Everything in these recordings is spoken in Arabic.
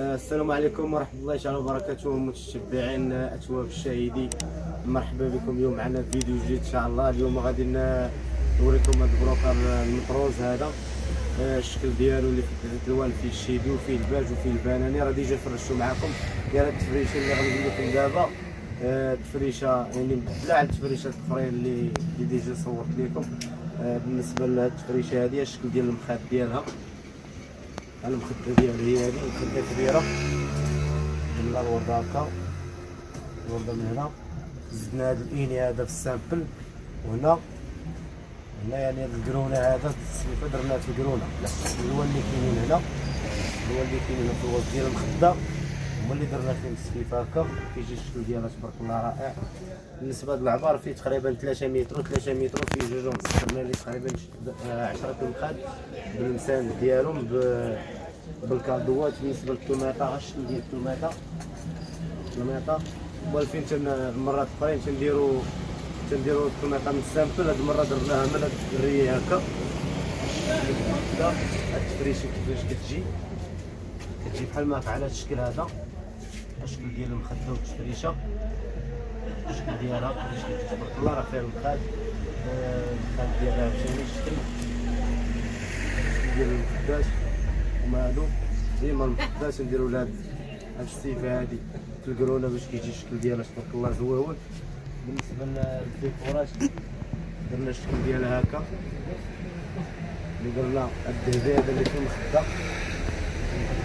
السلام عليكم ورحمة الله تعالى وبركاته متتبعين أتواب الشاهدي. مرحبا بكم اليوم معنا فيديو جديد إن شاء الله. اليوم غادي نوريكم هذا البروكر المطروز هذا، الشكل ديالو اللي فيه ثلاث الوان، فيه الشيبي وفيه الباج وفيه البناني. راه ديجا فرشتو معكم ديال هاد التفريشه اللي غادي نقول لكم دابا. التفريشه يعني مبدله على التفريشه الاخرين اللي ديجا صورت لكم. بالنسبه لهاد التفريشه هذه الشكل ديال المخاد ديالها، المخده ديالها هي هذه مخده كبيره بالله الورده هكا، الورده من هنا زدنا هذا الاني هذا في السامبل، وهنا يعني هذا الكرونه هذا السليفه درناه في الكرونه، الالوان اللي كاينين هنا، الالوان اللي كاينين في الوسط ديال المخده هما اللي درنا فيهم السليفه هكا. كيجي الشكل ديالها تبارك الله رائع. بالنسبه للعبار فيه تقريبا 3 متر فيه جوج ونص، درنا ليه تقريبا 10 المخاد بالمساند ديالهم بالكادوات. بالنسبه للطوماطه الشكل ديال الطوماطه والفين المرات الاخرين تنديروا الطوماطه من السامبل، هاد المره درناها من هاد الدريه هكا. هاد التفريشه كيفاش كتجي بحال ما على هاد الشكل هذا، الشكل ديال المخده والتفريشه، الشكل ديالها كيفاش كتجي تبارك الله. راه فيها المخاد ديالها عاوتاني الشكل ديال المخدات هما هادو. ديما المخدات نديرو لها هاد السيفه هادي في الكرونه باش كيجي الشكل ديالها تبارك الله زويون. بالنسبه للديكورات درنا الشكل ديالها هكا، اللي درنا الذهبي هذا اللي فيه المخده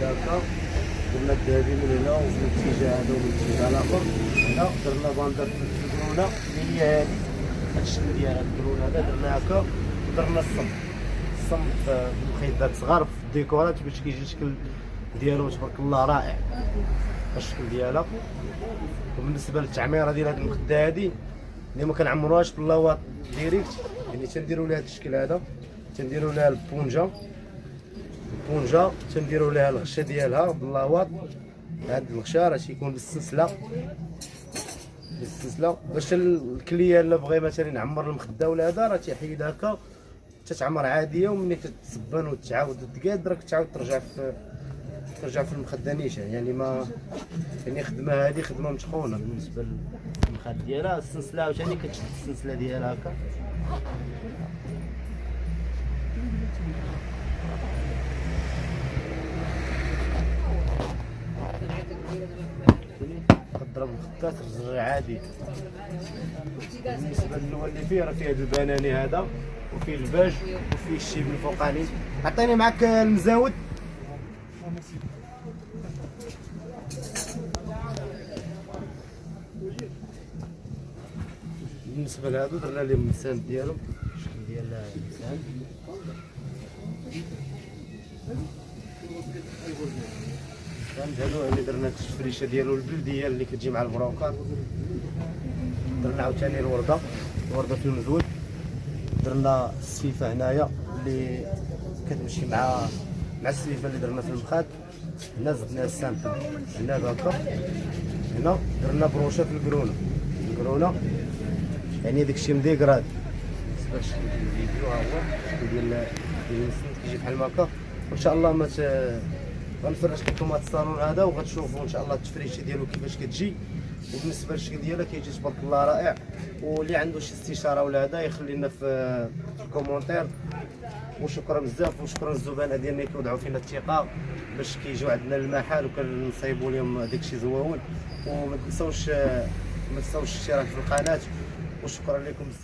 هكا، درنا الذهبي من هنا ومن الاتجاه هذا ومن الاتجاه الاخر. هنا درنا باندر في الكرونه اللي هي هذه، هاد الشكل ديال هاد الكرونه هذا درنا هكا. ودرنا الصم في المخيطات صغار في الديكورات باش كيجي الشكل ديالو تبارك الله رائع، الشكل ديالها. وبالنسبه للتعميره ديال هاد المخده هادي اللي ما كنعمروهاش باللاواط ديريكت، يعني تنديروا لها هاد الشكل هذا، تنديروا لها البونجا تنديروا لها الغشه ديالها باللاواط. هاد الغشه راه تيكون بالسلسله باش الكليه اللي بغى مثلا يعمر المخده ولا هذا راه تيحيد هكا تتعمر عاديه، وملي كتسبن وتعاود تقاد راك تعاود ترجع في المخده نيشان. يعني ما يعني خدمه هذه خدمه متقونه بالنسبه للمخاد ديالها. السلسله عاوتاني كتشد السلسله ديالها هكا. كضرب الخطات الرجع عادي. بالنسبه للون اللي فيه راه فيه هذا البناني هذا، وفيه الباج وفيه الشيب الفوقاني. عطيني معاك المزاود. بالنسبه لهادو درنا لهم المساند ديالهم، الشكل ديال المساند هادو اللي درنا التفريشه ديالو البلديه اللي كتجي مع البروكر. درنا عاوتاني الورده في المزود، درنا السيفه هنايا اللي كتمشي مع السيفه اللي درنا في المخاد. هنا زدنا السامبل هنا هكا. هنا درنا بروشه في الكرونه يعني داكشي مديكراد. بالنسبه للشكل ديال الفيديو ها هو الشكل ديال السند كيجي بحال هكا. وان شاء الله ما غنفرش لكم هذا الصالون هذا وغتشوفوا ان شاء الله التفريشه ديالو كيفاش كتجي. وبالنسبه للشكل ديالها كيجي تبارك الله رائع. واللي عنده شي استشاره ولا هذا يخلي لنا في الكومونتير. وشكرا بزاف، وشكرا للزبناء ديالنا اللي كيوضعوا فينا الثقه باش كيجيو عندنا للمحل وكنصايبوا لهم داكشي زويون. وما تنساوش الاشتراك في القناه، وشكرا لكم بزاف.